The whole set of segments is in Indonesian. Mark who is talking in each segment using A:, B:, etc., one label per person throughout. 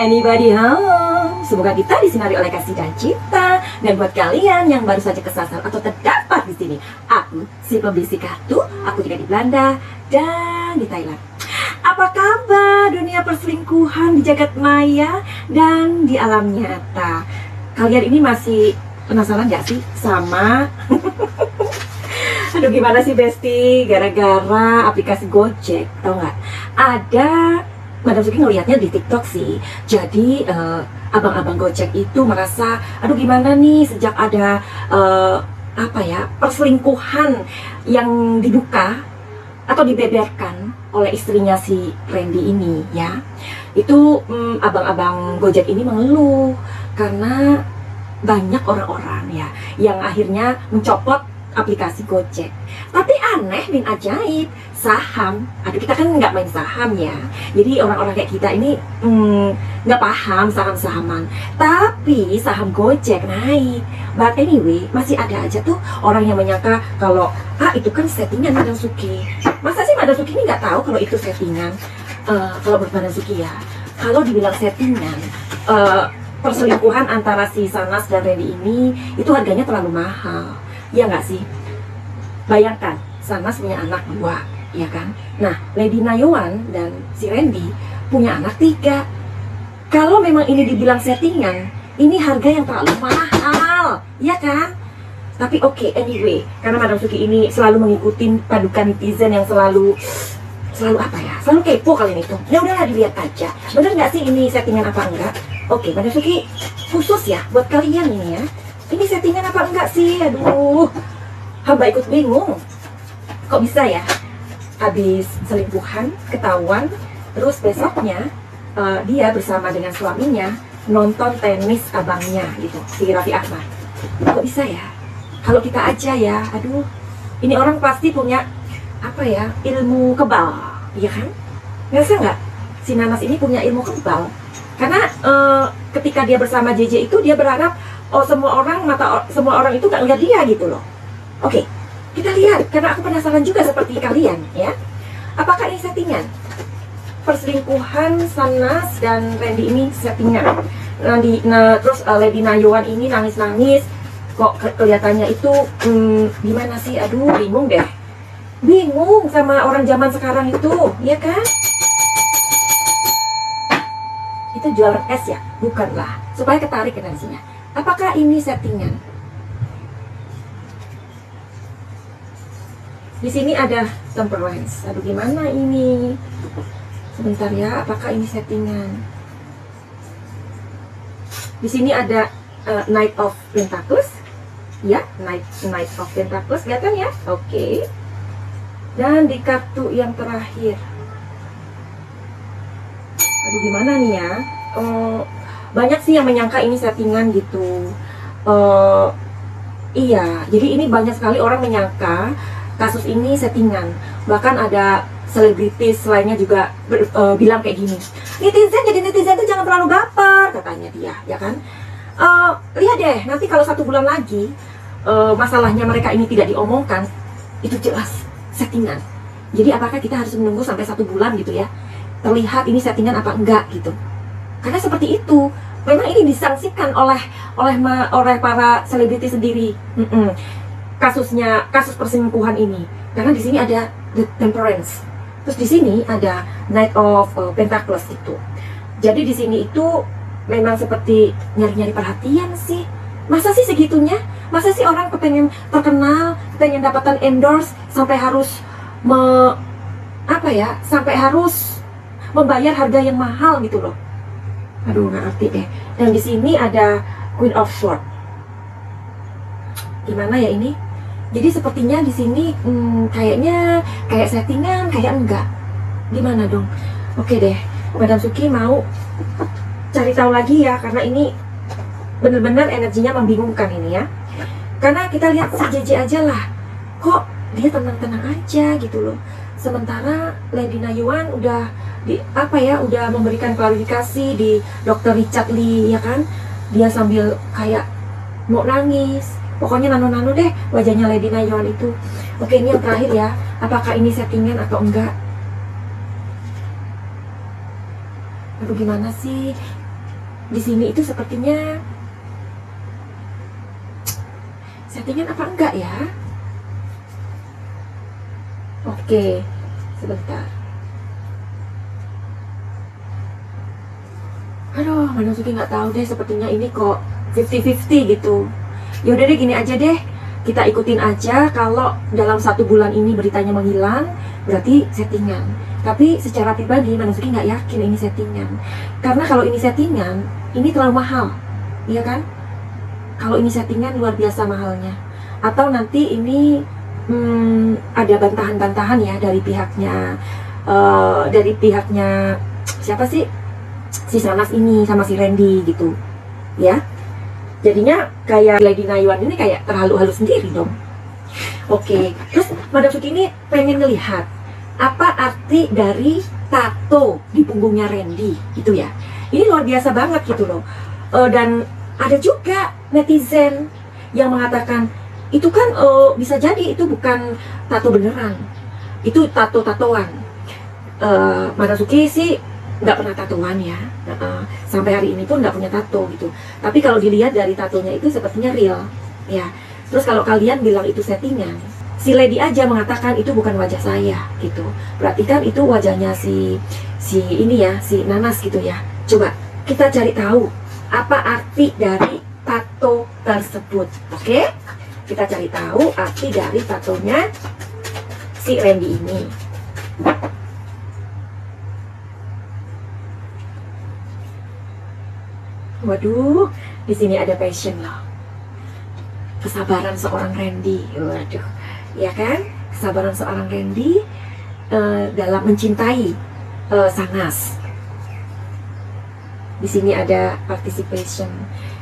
A: Anybody home? Semoga kita disinari oleh kasih dan cinta. Dan buat kalian yang baru saja kesasar atau terdapat di sini, aku si pembisik kartu. Aku juga di Belanda dan di Thailand. Apa kabar dunia perselingkuhan di jagat maya dan di alam nyata? Kalian ini masih penasaran gak sih sama aduh gimana sih Besti, gara-gara aplikasi Gojek, tau nggak? Ada, Madam Suki ngeliatnya di TikTok sih. Jadi abang-abang Gojek itu merasa, aduh gimana nih sejak ada perselingkuhan yang dibuka atau dibeberkan oleh istrinya si Randy ini ya. Itu abang-abang Gojek ini mengeluh karena banyak orang-orang ya yang akhirnya mencopot aplikasi Gojek. Tapi aneh bin ajaib, saham, aduh kita kan nggak main saham ya, jadi orang-orang kayak kita ini nggak paham saham-sahaman. Tapi saham Gojek naik. But anyway, masih ada aja tuh orang yang menyangka kalau itu kan settingan Madam Suki. Masa sih Madam Suki ini nggak tahu kalau itu settingan? Kalau menurut Madam Suki ya, kalau dibilang settingan, perselingkuhan antara si Sanas dan Randy ini itu harganya terlalu mahal. Ya nggak sih? Bayangkan, Sanas punya anak 2, ya kan? Nah, Lady Nayawan dan si Randy punya anak 3. Kalau memang ini dibilang settingan, ini harga yang terlalu mahal, ya kan? Tapi oke, anyway, karena Madam Suki ini selalu mengikuti padukan netizen yang selalu selalu kepo kalian itu. Ya udahlah, dilihat aja. Bener nggak sih ini settingan apa enggak? Oke, Madam Suki khusus ya buat kalian ini ya. Ini settingan apa enggak sih? Aduh, hamba ikut bingung. Kok bisa ya? Habis selingkuhan, ketahuan, terus besoknya dia bersama dengan suaminya nonton tenis abangnya gitu, si Raffi Ahmad. Kok bisa ya? Kalau kita aja ya, aduh, ini orang pasti punya ilmu kebal, iya kan? Ngerasa nggak? Si Nanas ini punya ilmu kebal. Karena ketika dia bersama JJ itu dia berharap semua orang itu nggak lihat dia gitu loh. Oke, kita lihat karena aku penasaran juga seperti kalian ya. Apakah ini settingan? Perselingkuhan Sanas dan Randy ini settingan. Terus Lady Nayawan ini nangis-nangis. Kok kelihatannya itu gimana sih? Aduh, bingung deh. Bingung sama orang zaman sekarang itu, ya kan? Itu jualan es ya? Bukanlah, supaya ketarik energinya. Apakah ini settingan? Di sini ada temperance. Aduh gimana ini? Sebentar ya, apakah ini settingan? Di sini ada Knight of Pentacles. Ya, Knight of Pentacles, kelihatan ya? Oke. Dan di kartu yang terakhir, aduh gimana nih ya? Banyak sih yang menyangka ini settingan gitu. Iya, jadi ini banyak sekali orang menyangka kasus ini settingan. Bahkan ada selebritis lainnya juga bilang kayak gini, jadi netizen itu jangan terlalu baper, katanya dia, ya kan? Lihat deh, nanti kalau 1 bulan lagi masalahnya mereka ini tidak diomongkan, itu jelas settingan. Jadi apakah kita harus menunggu sampai 1 bulan gitu ya, terlihat ini settingan apa enggak gitu? Karena seperti itu, memang ini disangsikan oleh para selebriti sendiri. Kasus perselingkuhan ini, karena di sini ada The Temperance, terus di sini ada Knight of Pentacles itu. Jadi di sini itu memang seperti nyari-nyari perhatian sih. Masa sih segitunya? Masa sih orang kepengen terkenal, kepengen dapatkan endorse sampai harus membayar harga yang mahal gitu loh. Aduh nggak ngerti deh. Dan di sini ada Queen of Swords. Gimana ya ini? Jadi sepertinya di sini kayak settingan, kayak enggak. Gimana dong? Oke deh, Madam Suki mau cari tahu lagi ya, karena ini bener-bener energinya membingungkan ini ya. Karena kita lihat si JJ aja lah, kok dia tenang-tenang aja gitu loh. Sementara Lady Nayawan udah memberikan klarifikasi di Dr. Richard Lee, ya kan? Dia sambil kayak mau nangis. Pokoknya nano-nano deh wajahnya Lady Nayawan itu. Oke, ini yang terakhir ya. Apakah ini settingan atau enggak? Aduh gimana sih? di sini itu sepertinya settingan apa enggak ya? Oke, sebentar. Aduh, Manasuki nggak tahu deh, sepertinya ini kok 50-50 gitu. Ya udah deh, gini aja deh, kita ikutin aja. Kalau dalam 1 bulan ini beritanya menghilang, berarti settingan. Tapi secara pribadi Manasuki nggak yakin ini settingan, karena kalau ini settingan, ini terlalu mahal, iya kan? Kalau ini settingan luar biasa mahalnya. Atau nanti ini ada bantahan-bantahan ya dari pihaknya siapa sih, si Sanas ini sama si Randy gitu ya. Jadinya kayak Lady Nayuan ini kayak terlalu halus sendiri dong. Oke, terus Madam Suki ini pengen ngelihat apa arti dari tato di punggungnya Randy gitu ya. Ini luar biasa banget gitu loh. Dan ada juga netizen yang mengatakan itu kan bisa jadi itu bukan tato beneran, itu tato-tatoan. Madam Suki sih nggak pernah tatoan ya, sampai hari ini pun nggak punya tato gitu. Tapi kalau dilihat dari tatonya itu sepertinya real ya. Terus kalau kalian bilang itu settingan, si Lady aja mengatakan itu bukan wajah saya gitu. Berarti kan itu wajahnya si ini ya, si Nanas gitu ya. Coba kita cari tahu apa arti dari tato tersebut. Oke? Kita cari tahu arti dari tatonya si Randy ini. Waduh, di sini ada passion loh. Kesabaran seorang Randy. Waduh, ya kan? Kesabaran seorang Randy dalam mencintai Sanas. Di sini ada participation.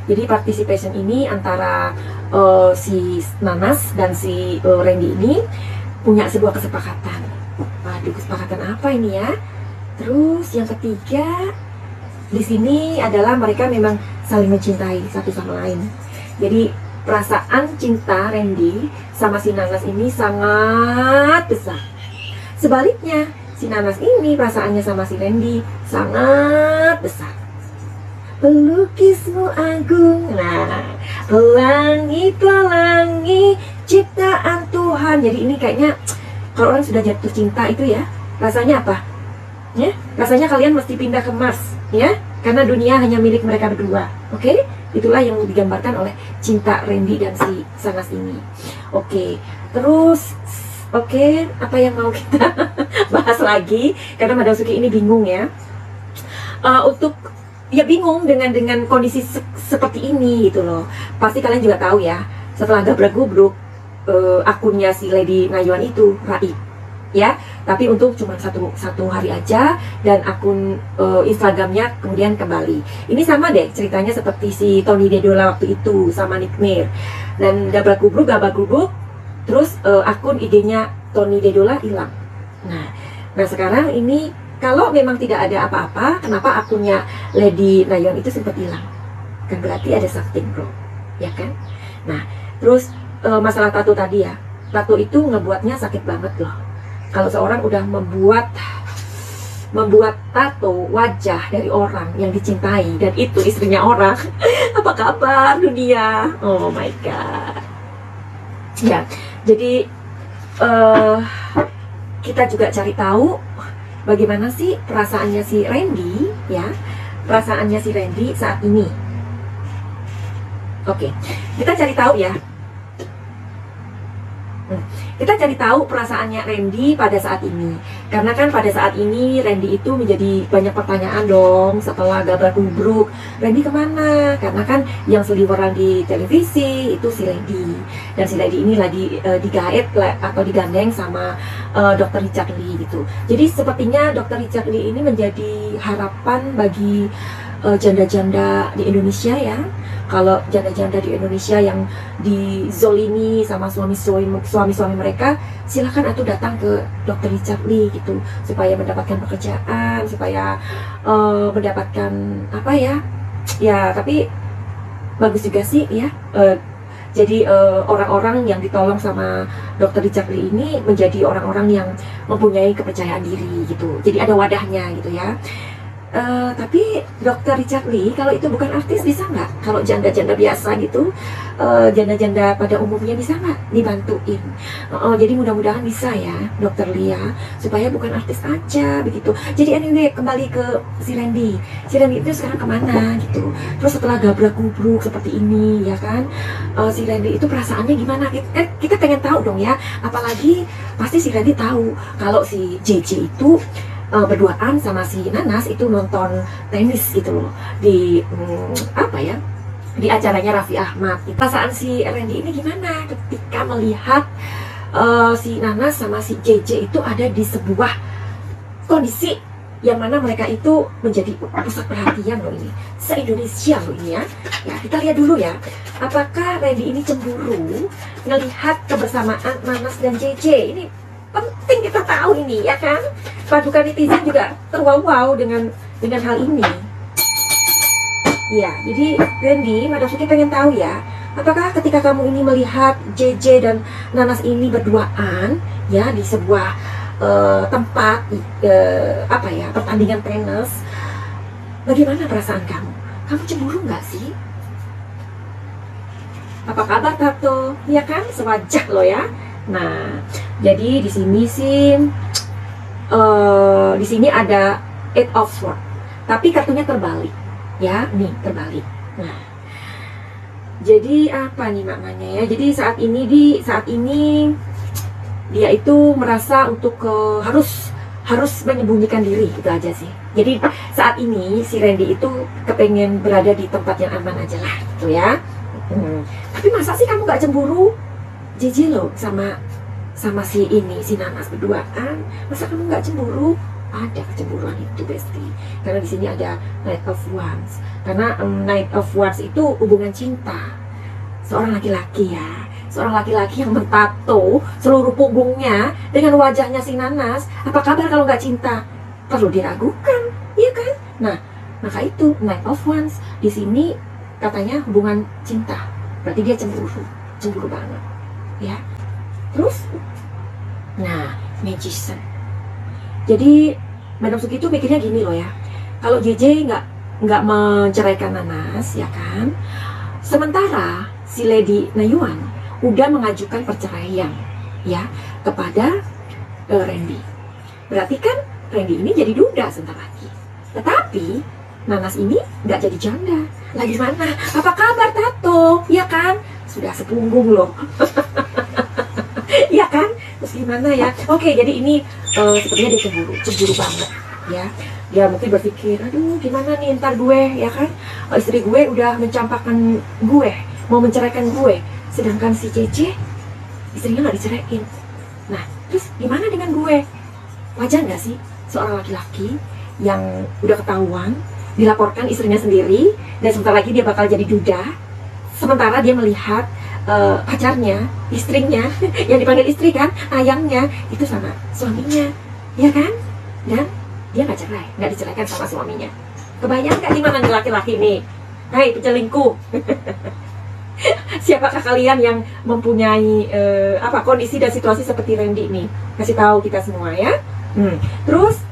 A: Jadi participation ini antara si Nanas dan si Randy ini punya sebuah kesepakatan. Waduh, kesepakatan apa ini ya? Terus yang ketiga, di sini adalah mereka memang saling mencintai satu sama lain. Jadi perasaan cinta Randy sama si Nanas ini sangat besar. Sebaliknya, si Nanas ini perasaannya sama si Randy sangat besar. Pelukismu agung, nah, pelangi ciptaan Tuhan. Jadi ini kayaknya kalau orang sudah jatuh cinta itu ya, rasanya apa? Ya, rasanya kalian mesti pindah ke Mars, ya, karena dunia hanya milik mereka berdua. Oke? Itulah yang digambarkan oleh cinta Randy dan si Sanas ini. Oke, terus apa yang mau kita bahas lagi? Karena Madam Suki ini bingung ya. Bingung dengan kondisi seperti ini gitu loh. Pasti kalian juga tahu ya, setelah gabrak-gubruk akunnya si Lady Nayuan itu raib ya, tapi untuk cuma satu hari aja, dan akun Instagramnya kemudian kembali. Ini sama deh ceritanya seperti si Tony Dedola waktu itu sama Nick Mir, dan gabrak-gubruk terus akun IG-nya Tony Dedola hilang. Nah sekarang ini kalau memang tidak ada apa-apa, kenapa akunnya Lady Nayuan itu sempat hilang? Kan berarti ada something wrong, ya kan? Nah, terus masalah tato tadi ya, tato itu ngebuatnya sakit banget loh. Kalau seorang udah membuat tato wajah dari orang yang dicintai, dan itu istrinya orang, apa kabar dunia? Oh my god. Ya, jadi kita juga cari tahu bagaimana sih perasaannya si Randy ya, perasaannya si Randy saat ini. Oke, kita cari tahu ya. Kita cari tahu perasaannya Randy pada saat ini. Karena kan pada saat ini Randy itu menjadi banyak pertanyaan dong setelah gabrak-gubruk. Randy kemana? Karena kan yang seliweran di televisi itu si Lady. Dan si Lady ini lagi digait atau digandeng sama Dr. Richard Lee gitu. Jadi sepertinya Dr. Richard Lee ini menjadi harapan bagi janda-janda di Indonesia ya. Kalau janda-janda di Indonesia yang dizolimi sama suami-suami mereka, silahkan atuh datang ke Dr. Richard Lee gitu, supaya mendapatkan pekerjaan, supaya mendapatkan apa ya, tapi bagus juga sih ya. Jadi orang-orang yang ditolong sama Dr. Richard Lee ini menjadi orang-orang yang mempunyai kepercayaan diri gitu. Jadi ada wadahnya gitu ya. Tapi Dokter Richard Lee, kalau itu bukan artis bisa nggak? Kalau janda-janda biasa gitu, janda-janda pada umumnya bisa nggak dibantuin? Jadi mudah-mudahan bisa ya, Dokter Lee ya, supaya bukan artis aja begitu. Jadi anyway, kembali ke si Randy. Si Randy itu sekarang kemana gitu? Terus setelah gabrak-gubruk seperti ini, ya kan? Si Randy itu perasaannya gimana? Kita pengen tahu dong ya. Apalagi pasti si Randy tahu kalau si JJ itu berduaan sama si Nanas itu nonton tenis gitu loh di apa ya, di acaranya Raffi Ahmad. Perasaan si Randy ini gimana ketika melihat si Nanas sama si JJ itu ada di sebuah kondisi yang mana mereka itu menjadi pusat perhatian loh ini, se-Indonesia loh ini ya. Ya, kita lihat dulu ya, apakah Randy ini cemburu melihat kebersamaan Nanas dan JJ. Ini penting kita tahu ini ya kan. Padukan netizen juga terwow-wow dengan hal ini. Ya, jadi Randy, Madam Suki pengen tahu ya, apakah ketika kamu ini melihat JJ dan Nanas ini berduaan ya di sebuah tempat apa ya, pertandingan tenis, bagaimana perasaan kamu? Kamu cemburu nggak sih? Apa kabar Tato? Ya kan, sewajah lo ya. Nah, jadi di sini sih, di sini ada Eight of Swords, tapi kartunya terbalik, ya, nih terbalik. Nah, jadi apa nih maknanya ya? Jadi saat ini dia itu merasa untuk harus menyembunyikan diri, itu aja sih. Jadi saat ini si Randy itu kepengen berada di tempat yang aman aja lah, gitu ya. Tapi masa sih kamu gak cemburu? JJ lo sama si Nanas berduaan, masa kamu nggak cemburu? Ada kecemburuan itu Besti, karena di sini ada Knight of Wands. Karena Knight of Wands itu hubungan cinta seorang laki-laki ya, seorang laki-laki yang mentato seluruh punggungnya dengan wajahnya si Nanas. Apa kabar kalau nggak cinta? Perlu diragukan, iya kan? Nah, maka itu Knight of Wands di sini katanya hubungan cinta, berarti dia cemburu banget. Ya, terus, nah, Magician. Jadi Madam Suki itu mikirnya gini loh ya, kalau JJ nggak menceraikan Nanas, ya kan, sementara si Lady Nayuan udah mengajukan perceraian, ya, kepada Randy. Berarti kan Randy ini jadi duda sebentar lagi. Tetapi Nanas ini nggak jadi janda. Lah gimana? Apa kabar Tato? Ya kan? Sudah sepunggung loh. Ya kan? Terus gimana ya? Oke, jadi ini sepertinya dia cemburu banget ya. Dia mungkin berpikir, aduh gimana nih ntar gue, ya kan, istri gue udah mencampakkan gue, mau menceraikan gue, sedangkan si JJ istrinya nggak diceraiin. Nah, terus gimana dengan gue? Wajar nggak sih seorang laki-laki yang udah ketahuan dilaporkan istrinya sendiri dan sebentar lagi dia bakal jadi duda, sementara dia melihat pacarnya, istrinya, yang dipanggil istri kan, ayangnya, itu sama suaminya, ya kan? Dan dia nggak diceraikan sama suaminya. Kebayang nggak di mana nih laki-laki nih? Hai pecelingku, siapakah kalian yang mempunyai kondisi dan situasi seperti Randy nih? Kasih tahu kita semua ya. Terus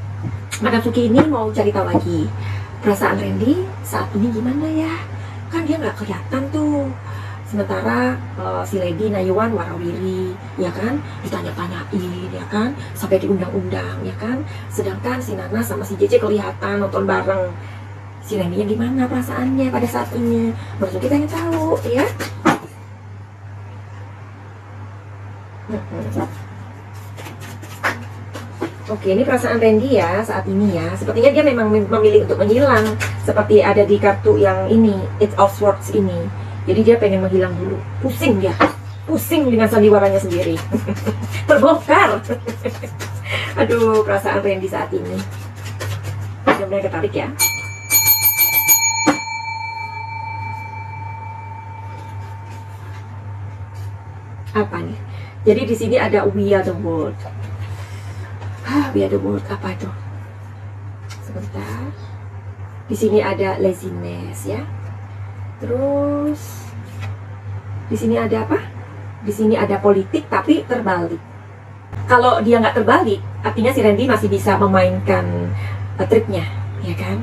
A: Madam Suki ini mau cari tahu lagi perasaan Randy saat ini gimana ya? Kan dia nggak kelihatan tuh. Sementara si Lady Nayuan warawiri, ya kan, ditanya-tanyain, ya kan, sampai diundang-undang, ya kan. Sedangkan si Nanas sama si JJ kelihatan nonton bareng. Si Randy yang gimana perasaannya pada saat ini? Baru kita yang tahu, ya. Oke, ini perasaan Randy ya saat ini ya. Sepertinya dia memang memilih untuk menghilang, seperti ada di kartu yang ini, Eight of Swords ini. Jadi dia pengen menghilang dulu. Pusing dia. Pusing dengan sandiwaranya sendiri. Terbongkar. Aduh, perasaan Randy saat ini. Mudah-mudahan ketarik ya. Apa nih? Jadi di sini ada We Are The World. We Are The World apa itu? Sebentar. Di sini ada laziness ya. Terus di sini ada apa? Di sini ada politik tapi terbalik. Kalau dia nggak terbalik, artinya si Randy masih bisa memainkan triknya, ya kan?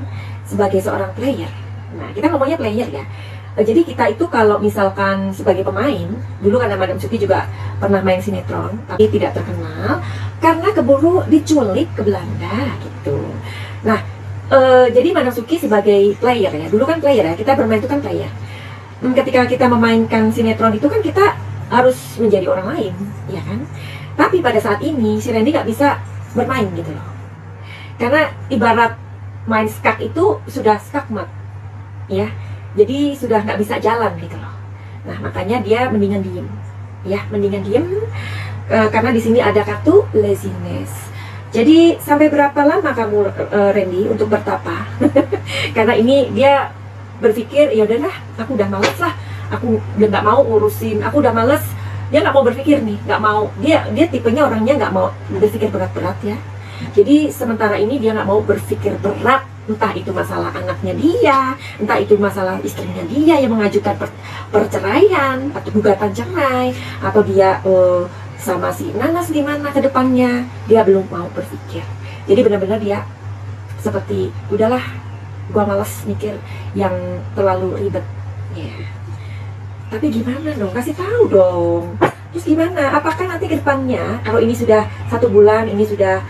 A: Sebagai seorang player. Nah, kita ngomongnya player ya. Jadi kita itu kalau misalkan sebagai pemain, dulu karena Madam Suki juga pernah main sinetron, tapi tidak terkenal karena keburu diculik ke Belanda gitu. Nah, jadi Madam Suki sebagai player ya, dulu kan player ya, kita bermain itu kan player. Ketika kita memainkan sinetron itu kan kita harus menjadi orang lain, ya kan? Tapi pada saat ini si Randy nggak bisa bermain gitu loh, karena ibarat main skak itu sudah skakmat, ya. Jadi sudah nggak bisa jalan gitu loh. Nah makanya dia mendingan diem, ya, mendingan diem karena di sini ada kartu laziness. Jadi sampai berapa lama kamu Randy untuk bertapa? Karena ini dia berpikir ya udahlah, aku udah males lah, aku udah nggak mau ngurusin, aku udah males. Dia nggak mau berpikir nih, nggak mau. Dia tipenya orangnya nggak mau berpikir berat-berat ya. Jadi sementara ini dia nggak mau berpikir berat, entah itu masalah anaknya dia, entah itu masalah istrinya dia yang mengajukan perceraian atau gugatan cerai, atau dia sama si Nanas gimana ke depannya, dia belum mau berpikir. Jadi benar-benar dia seperti udahlah, gua malas mikir yang terlalu ribet ya. Tapi gimana dong, kasih tahu dong. Terus gimana, apakah nanti ke depannya kalau ini sudah 1 bulan, ini sudah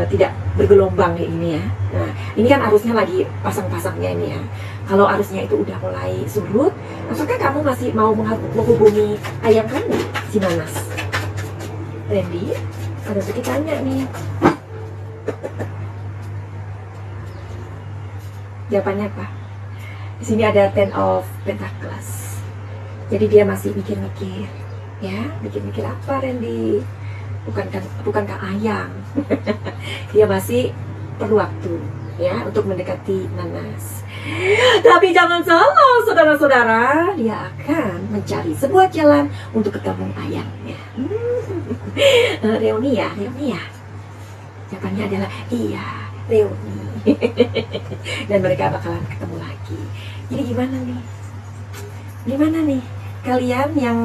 A: tidak bergelombang kayak ini ya. Nah ini kan arusnya lagi pasang-pasangnya ini ya. Kalau arusnya itu udah mulai surut, apakah kamu masih mau menghubungi ayam kamu, si Nanas? Randy, ada sedikit tanya nih. Jawabannya apa? Di sini ada Ten of Pentacles. Jadi dia masih mikir-mikir, ya, mikir-mikir apa Randy? Bukankah ayam? Dia masih perlu waktu ya untuk mendekati Nanas. Tapi jangan salah saudara-saudara, dia akan mencari sebuah jalan untuk ketemu ayamnya. Reuni ya. Jawabannya adalah iya, reuni. Dan mereka bakalan ketemu lagi. Jadi gimana nih kalian yang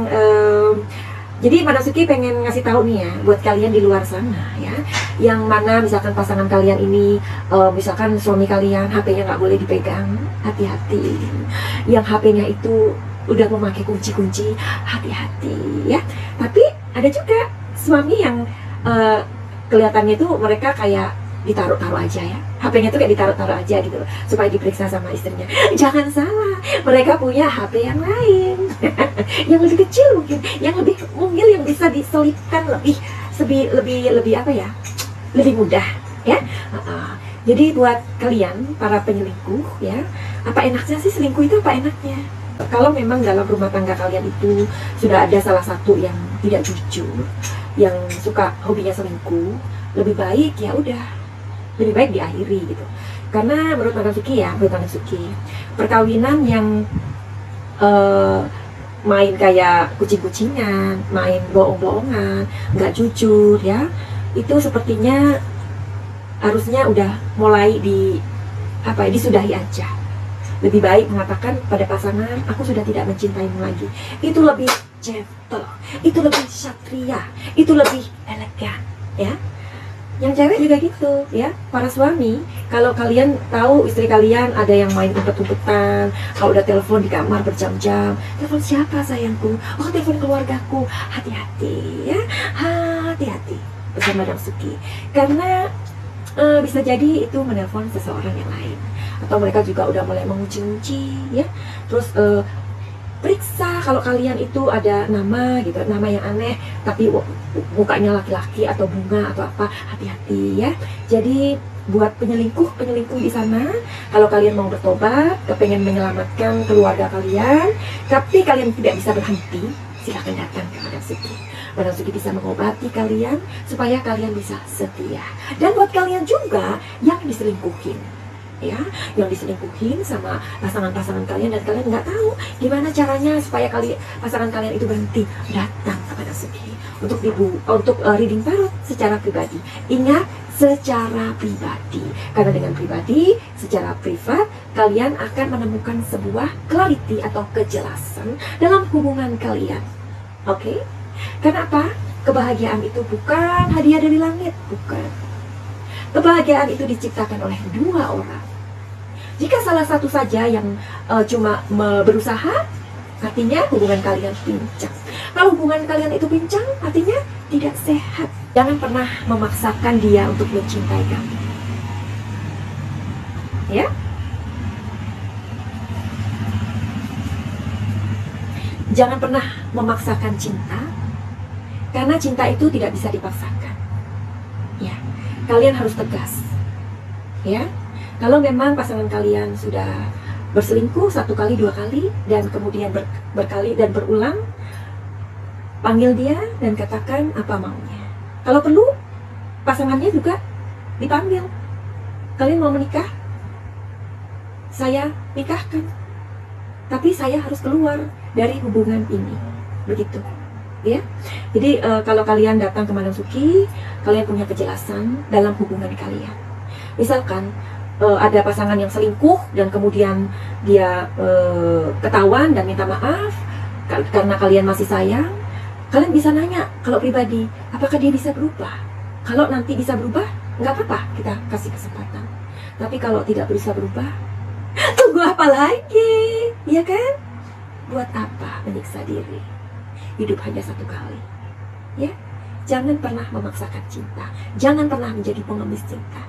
A: jadi Madam Suki pengen ngasih tahu nih ya, buat kalian di luar sana ya, yang mana misalkan pasangan kalian ini, misalkan suami kalian HP-nya nggak boleh dipegang, hati-hati. Yang HP-nya itu udah memakai kunci-kunci, hati-hati ya. Tapi ada juga suami yang kelihatannya itu mereka kayak ditaruh-taruh aja ya, HP-nya tuh kayak ditaruh-taruh aja gitu supaya diperiksa sama istrinya. Jangan salah, mereka punya HP yang lain yang lebih kecil mungkin, yang lebih mungil, yang bisa diselipkan lebih apa ya, lebih mudah ya. Jadi buat kalian para penyelingkuh ya, apa enaknya sih selingkuh itu, apa enaknya? Kalau memang dalam rumah tangga kalian itu sudah ada salah satu yang tidak jujur, yang suka hobinya selingkuh, lebih baik ya udah, lebih baik diakhiri gitu. Karena menurut Madam Suki, perkawinan yang main kayak kucing-kucingan, main bohong-bohongan, nggak jujur ya, itu sepertinya harusnya udah mulai disudahi aja. Lebih baik mengatakan pada pasangan, aku sudah tidak mencintaimu lagi. Itu lebih gentle, itu lebih satria, itu lebih elegan ya. Yang cewek juga gitu ya, para suami, kalau kalian tahu istri kalian ada yang main umpet-umpetan, kalau udah telepon di kamar berjam-jam, telepon siapa sayangku? Oh, telepon keluargaku. Hati-hati ya, hati-hati bersama Madam Suki, karena bisa jadi itu menelpon seseorang yang lain, atau mereka juga udah mulai menguji-uji ya. Terus periksa kalau kalian itu ada nama gitu, nama yang aneh tapi mukanya laki-laki atau bunga atau apa, hati-hati ya. Jadi buat penyelingkuh di sana, kalau kalian mau bertobat, kepengen menyelamatkan keluarga kalian, tapi kalian tidak bisa berhenti, silahkan datang ke Madam Suki. Madam Suki bisa mengobati kalian supaya kalian bisa setia. Dan buat kalian juga yang diselingkuhin ya, yang diselingkuhin sama pasangan-pasangan kalian dan kalian nggak tahu gimana caranya supaya pasangan kalian itu berhenti, datang kepada Suki untuk reading tarot secara pribadi. Ingat, secara pribadi, karena dengan pribadi secara privat kalian akan menemukan sebuah clarity atau kejelasan dalam hubungan kalian. Oke? Kenapa? Kebahagiaan itu bukan hadiah dari langit, bukan. Kebahagiaan itu diciptakan oleh dua orang. Jika salah satu saja yang cuma berusaha, artinya hubungan kalian pincang. Kalau hubungan kalian itu pincang, artinya tidak sehat. Jangan pernah memaksakan dia untuk mencintai kamu. Ya? Jangan pernah memaksakan cinta, karena cinta itu tidak bisa dipaksakan. Ya, kalian harus tegas. Ya, kalau memang pasangan kalian sudah berselingkuh 1 kali 2 kali dan kemudian berkali dan berulang, panggil dia dan katakan apa maunya. Kalau perlu, pasangannya juga dipanggil. Kalian mau menikah? Saya nikahkan. Tapi saya harus keluar dari hubungan ini. Begitu. Ya. Jadi kalau kalian datang ke Madam Suki, kalian punya kejelasan dalam hubungan kalian. Misalkan ada pasangan yang selingkuh dan kemudian dia ketahuan dan minta maaf karena kalian masih sayang, kalian bisa nanya kalau pribadi, apakah dia bisa berubah? Kalau nanti bisa berubah, nggak apa-apa, kita kasih kesempatan. Tapi kalau tidak bisa berubah, tunggu apa lagi? Ya kan? Buat apa menyiksa diri? Hidup hanya 1 kali. Ya, jangan pernah memaksakan cinta. Jangan pernah menjadi pengemis cinta.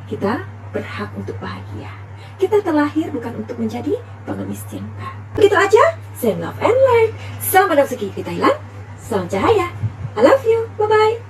A: Kita berhak untuk bahagia. Kita terlahir bukan untuk menjadi pengemis cinta. Begitu aja. Send love and light. Salam Madam Suki di Thailand. Salam cahaya. I love you. Bye-bye.